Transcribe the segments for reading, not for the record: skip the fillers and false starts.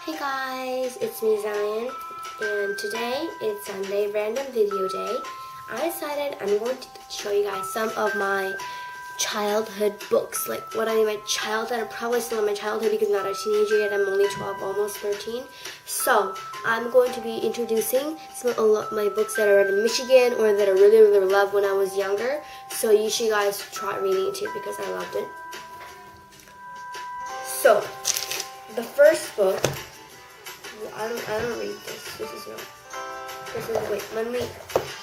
Hey guys, it's me Zion, and today it's Sunday, random video day. I decided I'm going to show you guys some of my childhood books, like what I mean by childhood. I'm probably still in my childhood because I'm not a teenager yet. I'm only 12, almost 13. So I'm going to be introducing some of my books that I read in Michigan or that I really loved when I was younger. So you should guys try reading it too because I loved it. So the first book, I don't read this.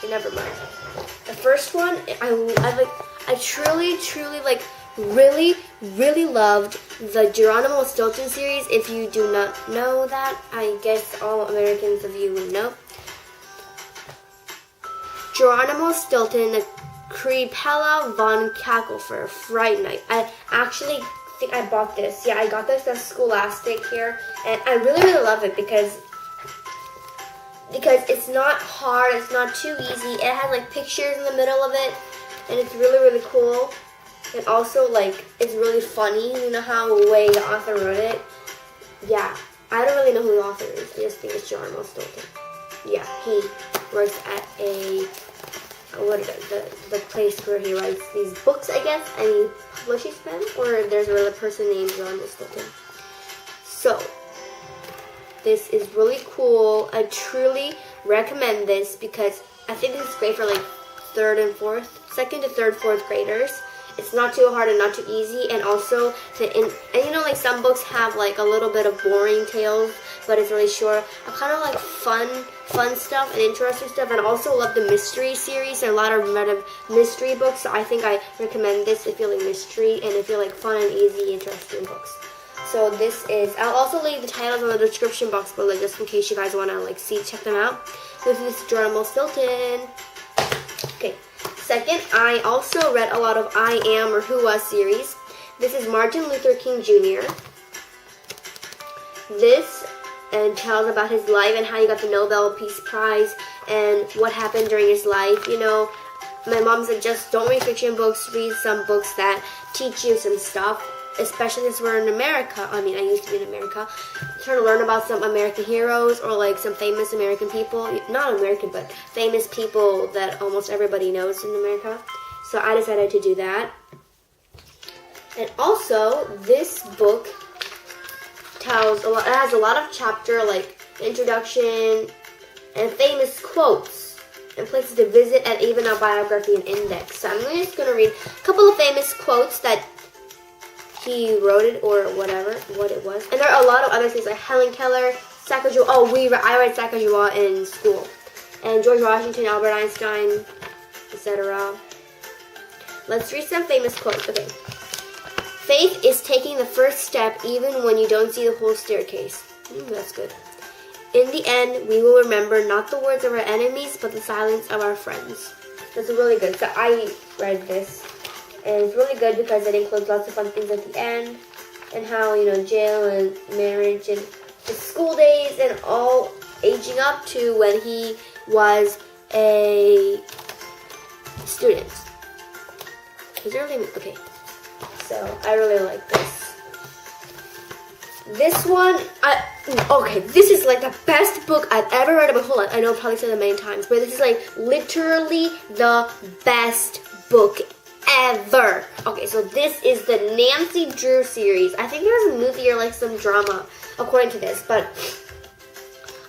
Never mind. The first one, I truly like really loved the Geronimo Stilton series. If you do not know that, I guess all Americans of you would know. Geronimo Stilton, the Crepella von Cacklefur, Fright Night. I actually think I bought this. Yeah, I got this at Scholastic here, and I really love it because it's not hard, it's not too easy. It has like pictures in the middle of it, and it's really cool. And also like it's really funny. You know how the way the author wrote it. Yeah, I don't really know who the author is. I just think it's Geronimo Stilton. Yeah, he works at the place where he writes these books, I guess, and he publishes them, or there's another person named Geronimo Stilton. So this is really cool. I truly recommend this because I think this is great for like second to third, fourth graders. It's not too hard and not too easy, and also you know, like some books have like a little bit of boring tales, but it's really short. I kind of like fun stuff and interesting stuff, and I also love the mystery series. There are a lot of mystery books, so I think I recommend this if you like mystery and if you like fun and easy, interesting books. So this is, I'll also leave the titles in the description box below just in case you guys want to like check them out. This is Geronimo Stilton. Okay. Second, I also read a lot of I Am or Who Was series. This is Martin Luther King Jr. This tells about his life and how he got the Nobel Peace Prize and what happened during his life. You know, my mom said just don't read fiction books, read some books that teach you some stuff. Especially since we're in America. I mean, I used to be in America. Trying to learn about some American heroes or like some famous American people. Not American, but famous people that almost everybody knows in America. So I decided to do that. And also, this book tells a lot. It has a lot of chapter like introduction and famous quotes and places to visit, and even a biography and index. So I'm just going to read a couple of famous quotes that he wrote it or whatever, what it was. And there are a lot of other things like Helen Keller, Sacagawea. Oh, I read Sacagawea in school. And George Washington, Albert Einstein, etc. Let's read some famous quotes. Okay. Faith is taking the first step even when you don't see the whole staircase. That's good. In the end, we will remember not the words of our enemies, but the silence of our friends. That's really good. So I read this. And it's really good because it includes lots of fun things at the end. And how, you know, jail and marriage and the school days and all aging up to when he was a student. Okay. So, I really like this. This one, this is like the best book I've ever read in my whole life. I know I've probably said it a million times, but this is like literally the best book ever. Okay, so this is the Nancy Drew series. I think there's a movie or like some drama according to this, but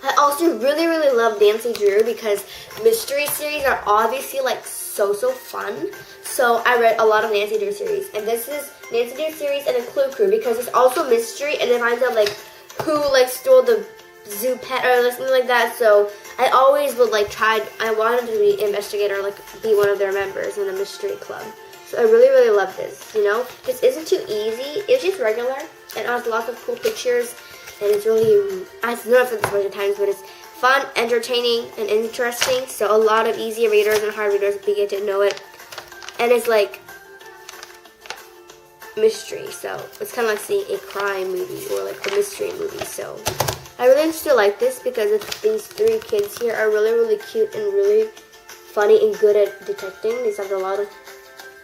I also really love Nancy Drew because mystery series are obviously like so fun. So I read a lot of Nancy Drew series, and this is Nancy Drew series and a Clue Crew because it's also mystery, and it finds out like who like stole the zoo pet or something like that. So I always would like I wanted to be an investigator, like be one of their members in a mystery club. So I really love this, you know. This isn't too easy. It's just regular. It has lots of cool pictures, and it's really, I've known it for this bunch of times, but it's fun, entertaining, and interesting. So a lot of easy readers and hard readers will get to know it. And it's like mystery, so it's kind of like seeing a crime movie or like a mystery movie. So I really still like this because these three kids here are really cute and really funny and good at detecting. These have a lot of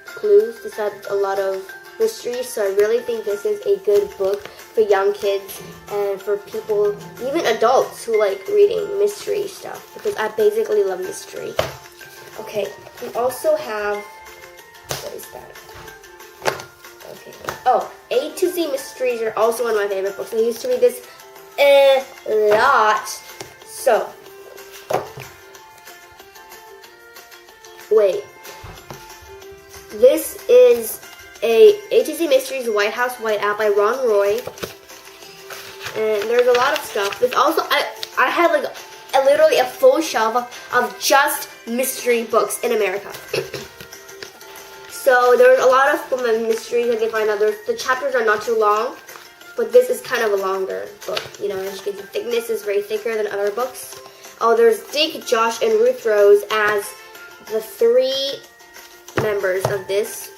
clues. This has a lot of mystery, so I really think this is a good book for young kids and for people, even adults who like reading mystery stuff, because I basically love mystery. Okay, we also have, what is that? Okay. Oh, A to Z Mysteries are also one of my favorite books. I used to read this a lot. So, wait. This is A to Z Mysteries White House Whiteout by Ron Roy. And there's a lot of stuff. There's also, I had like literally a full shelf of just mystery books in America. So there's a lot of mysteries I can find out. The chapters are not too long, but this is kind of a longer book. You know, as you can see, the thickness is very thicker than other books. Oh, there's Dick, Josh, and Ruth Rose as the 3 members of this.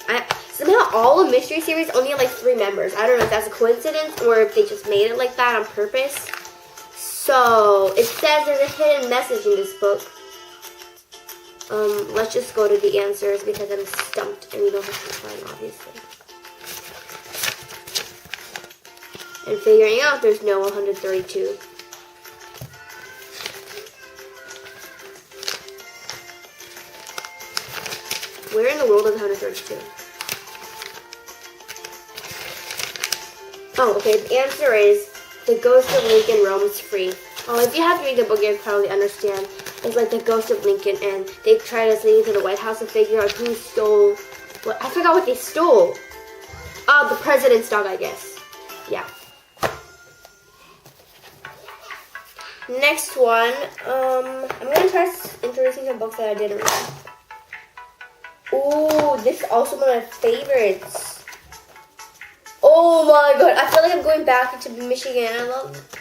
Somehow all of Mystery Series only have like 3 members. I don't know if that's a coincidence or if they just made it like that on purpose. So it says there's a hidden message in this book. Let's just go to the answers because I'm stumped and we don't have to find, obviously. And figuring out there's no 132. Where in the world is 132? Oh, okay, the answer is The Ghost of Lincoln Roams Free. Oh, if you have to read the book, you probably understand. It's like the ghost of Lincoln, and they try to sneak into the White House to figure out who stole what. I forgot what they stole. Oh, the president's dog, I guess. Yeah. Next one, I'm gonna try introducing some books that I didn't read. Ooh, this is also one of my favorites. Oh my god, I feel like I'm going back into Michigan.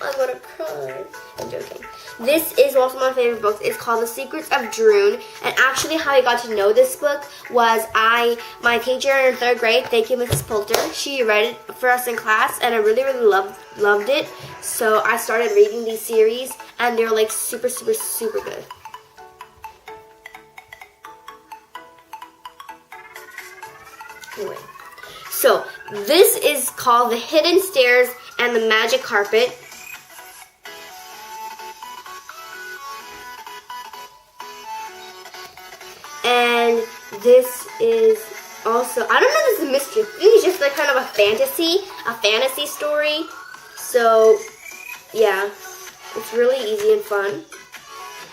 I'm gonna cry. I'm joking. This is also my favorite book. It's called The Secrets of Droon. And actually how I got to know this book was my teacher in 3rd grade, thank you Mrs. Poulter, she read it for us in class and I really loved it. So I started reading these series and they're like super good. Anyway. So, this is called The Hidden Stairs and the Magic Carpet. And this is also, I don't know if this is a mystery. I think it's just like kind of a fantasy story. So, yeah, it's really easy and fun.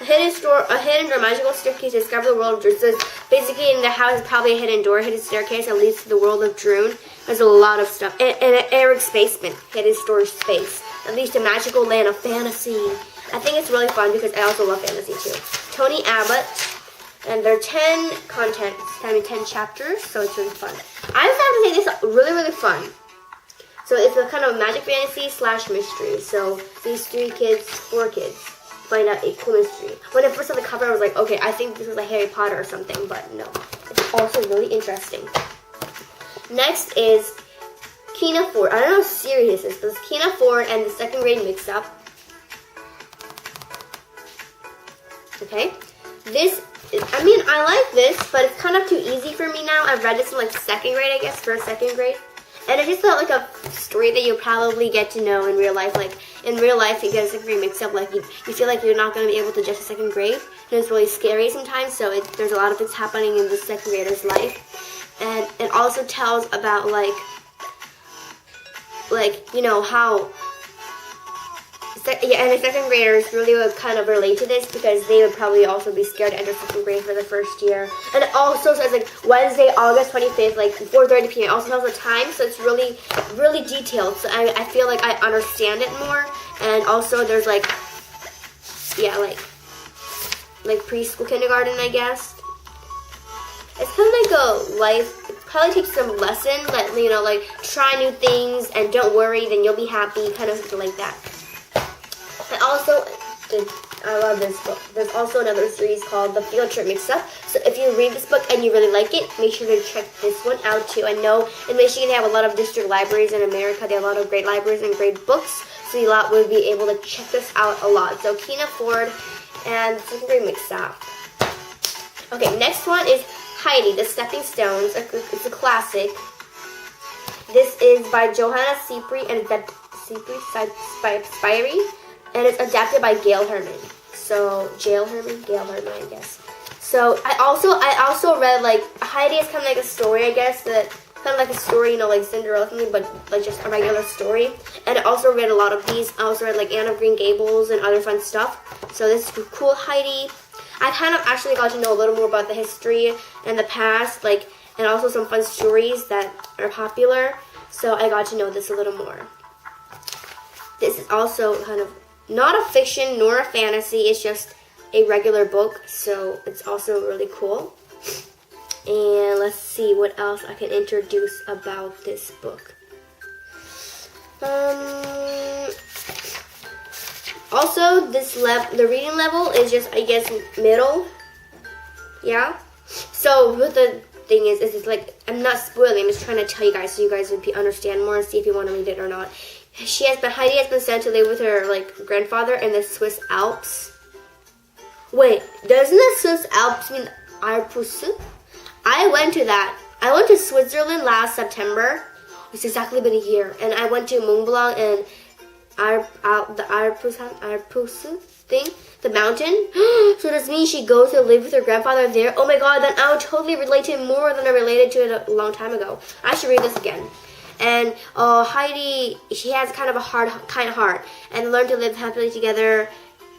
A hidden or magical staircase to discover the world of Droon. So basically in the house is probably a hidden door, a hidden staircase that leads to the world of Droon. There's a lot of stuff. And Eric's basement, hidden storage space. That leads to magical land of fantasy. I think it's really fun because I also love fantasy too. Tony Abbott. And there are 10 contents, 10 chapters, so it's really fun. I just have to say this is really fun. So it's a kind of magic fantasy / mystery. So these 4 kids, find out a cool mystery. When I first saw the cover, I was like, okay, I think this was like Harry Potter or something, but no. It's also really interesting. Next is Kina Ford. I don't know how serious this is, but it's Kina Ford and the 2nd grade mix-up. Okay. I like this, but it's kind of too easy for me now. I've read this in like 2nd grade, I guess, 2nd grade. And it just felt like a story that you'll probably get to know in real life. Like, in real life, you get a 2nd grade mix-up. Like, you feel like you're not going to be able to judge a 2nd grade. And it's really scary sometimes, so there's a lot of things happening in the 2nd grader's life. And it also tells about, like, you know, how... Yeah, and the 2nd graders really would kind of relate to this because they would probably also be scared to enter 2nd grade for the first year. And it also says like Wednesday, August 25th, like 4:30 p.m. It also tells the time, so it's really detailed. So I feel like I understand it more. And also there's like, yeah, like preschool, kindergarten, I guess. It's kind of like a life. It probably takes some lesson, that you know, like try new things and don't worry, then you'll be happy, kind of something like that. And also, I love this book. There's also another series called The Field Trip Mix-Up. So if you read this book and you really like it, make sure to check this one out too. I know in Michigan they have a lot of district libraries. In America they have a lot of great libraries and great books. So you would be able to check this out a lot. So Kina Ford and 2nd grade Mix-Up. Okay, next one is Heidi, The Stepping Stones. It's a classic. This is by Johanna Cipri and Spirey, and it's adapted by Gail Herman. So Gail Herman, I guess. So I also read like Heidi is kind of like a story, I guess, that kind of like a story, you know, like Cinderella something, but like just a regular story. And I also read a lot of these. I also read like Anne of Green Gables and other fun stuff. So this is cool, Heidi. I kind of actually got to know a little more about the history and the past, like, and also some fun stories that are popular. So I got to know this a little more. This is also kind of not a fiction nor a fantasy. It's just a regular book, so it's also really cool. And let's see what else I can introduce about this book. Also, the reading level is just, I guess, middle. Yeah. So what the thing is it's like, I'm not spoiling. I'm just trying to tell you guys so you guys would understand more and see if you want to read it or not. Heidi has been sent to live with her like grandfather in the Swiss Alps. Wait, doesn't the Swiss Alps mean Alpes? I went to that. I went to Switzerland last September. It's exactly been a year, and I went to Mont Blanc and the Alpes thing, the mountain. So does mean she goes to live with her grandfather there? Oh my god, then I would totally relate to it more than I related to it a long time ago. I should read this again. And Heidi, she has kind of a kind of heart, and learn to live happily together.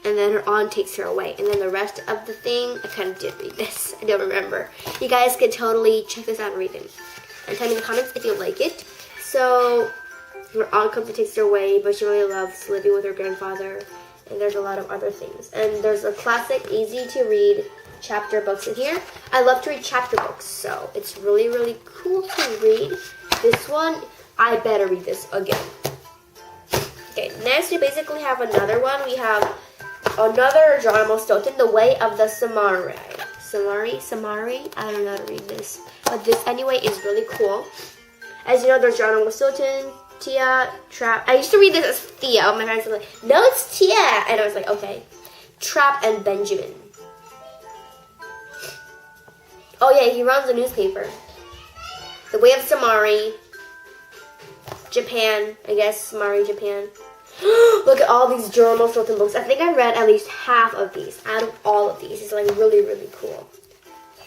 And then her aunt takes her away. And then the rest of the thing, I kind of did read this. I don't remember. You guys could totally check this out and read it. And tell me in the comments if you like it. So her aunt comes and takes her away, but she really loves living with her grandfather. And there's a lot of other things. And there's a classic, easy to read chapter books in here. I love to read chapter books, so it's really, really cool to read. This one, I better read this again. Okay, next we basically have another one. We have another Geronimo Stilton-The Way of the Samurai. Samurai? I don't know how to read this. But this, anyway, is really cool. As you know, there's Geronimo Stilton, Tia, Trap. I used to read this as Thea. My parents were like, no, it's Tia. And I was like, okay. Trap and Benjamin. Oh, yeah, he runs a newspaper. The Way of Samurai. Japan, I guess. Samurai, Japan. Look at all these Geronimo Stilton books. I think I read at least half of these out of all of these. It's like really, really cool.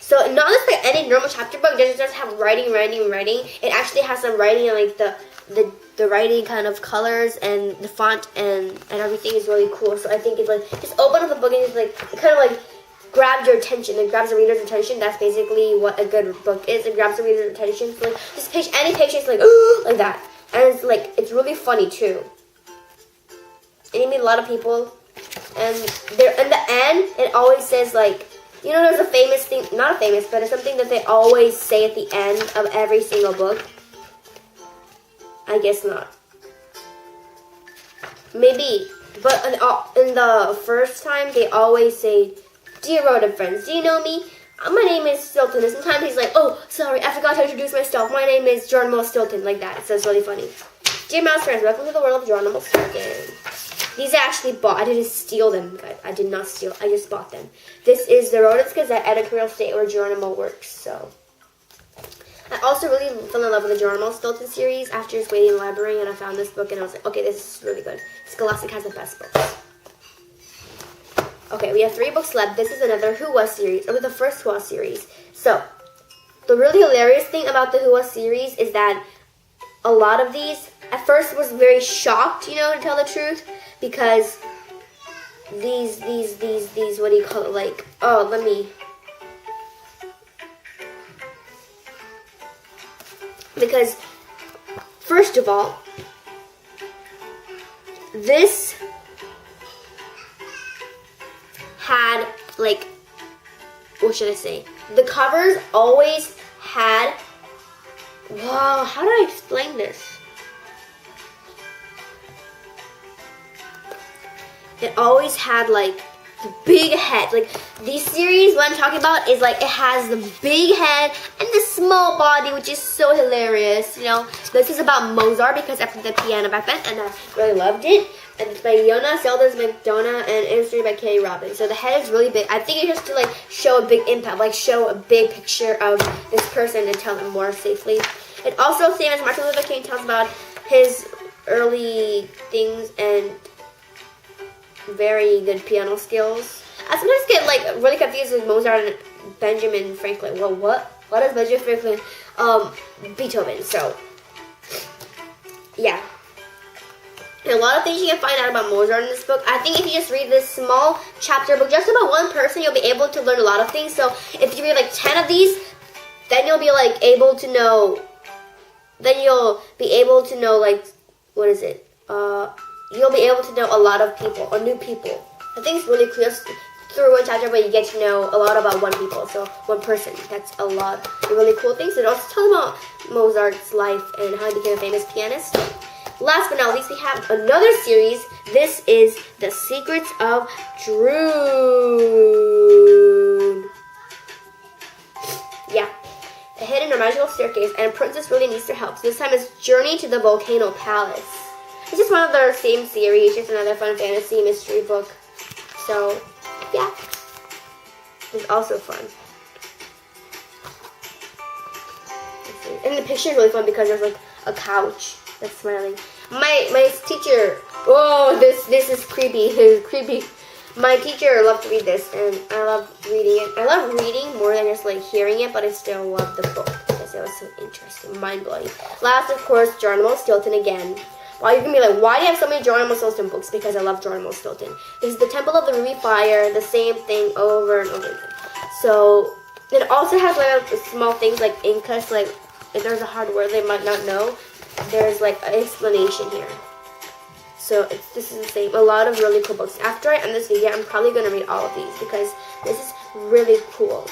So not just like any normal chapter book, it doesn't just have writing. It actually has some writing and like the writing kind of colors and the font and everything is really cool. So I think it's like, just open up the book and it's like, it kind of like grabs your attention. It grabs the reader's attention. That's basically what a good book is. It grabs the reader's attention. So like, this page, any page is like, like that. And it's like, it's really funny too. And you meet a lot of people, and there in the end, it always says like, you know, there's a famous thing, not a famous, but it's something that they always say at the end of every single book. I guess not. Maybe, but in the first time, they always say, dear rodent friends, do you know me? My name is Stilton, and sometimes he's like, oh, sorry, I forgot to introduce myself. My name is Geronimo Stilton, like that. So it's really funny. Dear mouse friends, welcome to the world of Geronimo Stilton. These I actually bought. I didn't steal them, guys. I did not steal. I just bought them. This is the Rodents Gazette editorial state where Geronimo works. So I also really fell in love with the Geronimo Stilton series after just waiting in the library, and I found this book, and I was like, okay, this is really good. Scholastic has the best books. Okay, we have 3 books left. This is another Who Was series, or the first Who Was series. So the really hilarious thing about the Who Was series is that a lot of these, at first was very shocked, you know, to tell the truth, because these, what do you call it, like, because, first of all, this had, like, what should I say, the covers always had, wow, how do I explain this? It always had like the big head. Like these series, what I'm talking about is like it has the big head and the small body, which is so hilarious. You know, this is about Mozart because I played the piano back then and I really loved it. And it's by Jonas Zelda's McDonough and illustrated by Katie Robbins. So the head is really big. I think it's just to like show a big impact, like show a big picture of this person and tell them more safely. It also, same as Martin Luther King tells about his early things and very good piano skills. I sometimes get like really confused with Mozart and Benjamin Franklin. Well, what is Benjamin Franklin? Beethoven. So yeah. And a lot of things you can find out about Mozart in this book. I think if you just read this small chapter book just about one person, you'll be able to learn a lot of things. So if you read like 10 of these, then you'll be like able to know. Then you'll be able to know like what is it? You'll be able to know a lot of people or new people. I think it's really cool. Just through one chapter, but you get to know a lot about one people. So one person. That's a lot of really cool things. It also tells about Mozart's life and how he became a famous pianist. Last but not least, we have another series. This is The Secrets of Droon. Yeah. A hidden or magical staircase, and a princess really needs their help. So this time it's Journey to the Volcano Palace. It's just one of their same series, just another fun fantasy mystery book. So, yeah. It's also fun. And the picture is really fun because there's like a couch that's smiling. My teacher, oh, this is creepy. It's creepy. My teacher loved to read this, and I love reading it. I love reading more than just like hearing it, but I still love the book because it was so interesting, mind-blowing. Last, of course, Geronimo Stilton again. Well, you're going to be like, why do you have so many Geronimo Stilton books? Because I love Geronimo Stilton. This is the Temple of the Ruby Fire, the same thing over and over again. So, it also has like small things like Incas, like if there's a hard word they might not know, there's like an explanation here. So, this is the same. A lot of really cool books. After I end this video, I'm probably going to read all of these because this is really cool.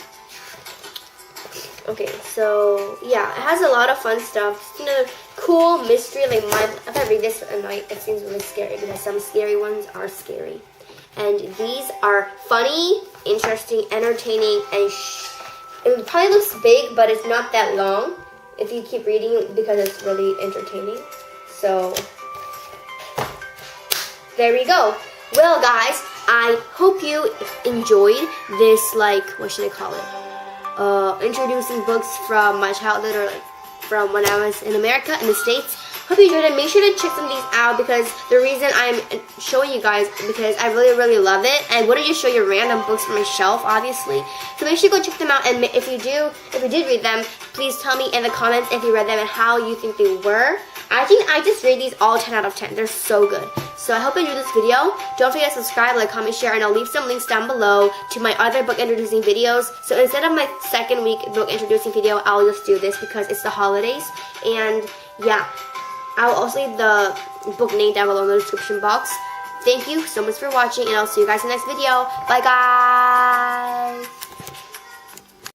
Okay, so yeah, it has a lot of fun stuff. Just another cool mystery. Like if I read this at night, it seems really scary because some scary ones are scary. And these are funny, interesting, entertaining, and it probably looks big, but it's not that long if you keep reading because it's really entertaining. So there we go. Well, guys, I hope you enjoyed this, like, what should I call it? Introducing books from my childhood or like from when I was in America, in the States. Hope you enjoyed it. Make sure to check some of these out because the reason I'm showing you guys because I really, really love it. I wouldn't just show you random books from my shelf, obviously. So make sure you go check them out. And if you did read them, please tell me in the comments if you read them and how you think they were. I think I just rate these all 10 out of 10. They're so good. So I hope you enjoyed this video. Don't forget to subscribe, like, comment, share, and I'll leave some links down below to my other book introducing videos. So instead of my second week book introducing video, I'll just do this because it's the holidays. And yeah, I will also leave the book name down below in the description box. Thank you so much for watching, and I'll see you guys in the next video. Bye, guys.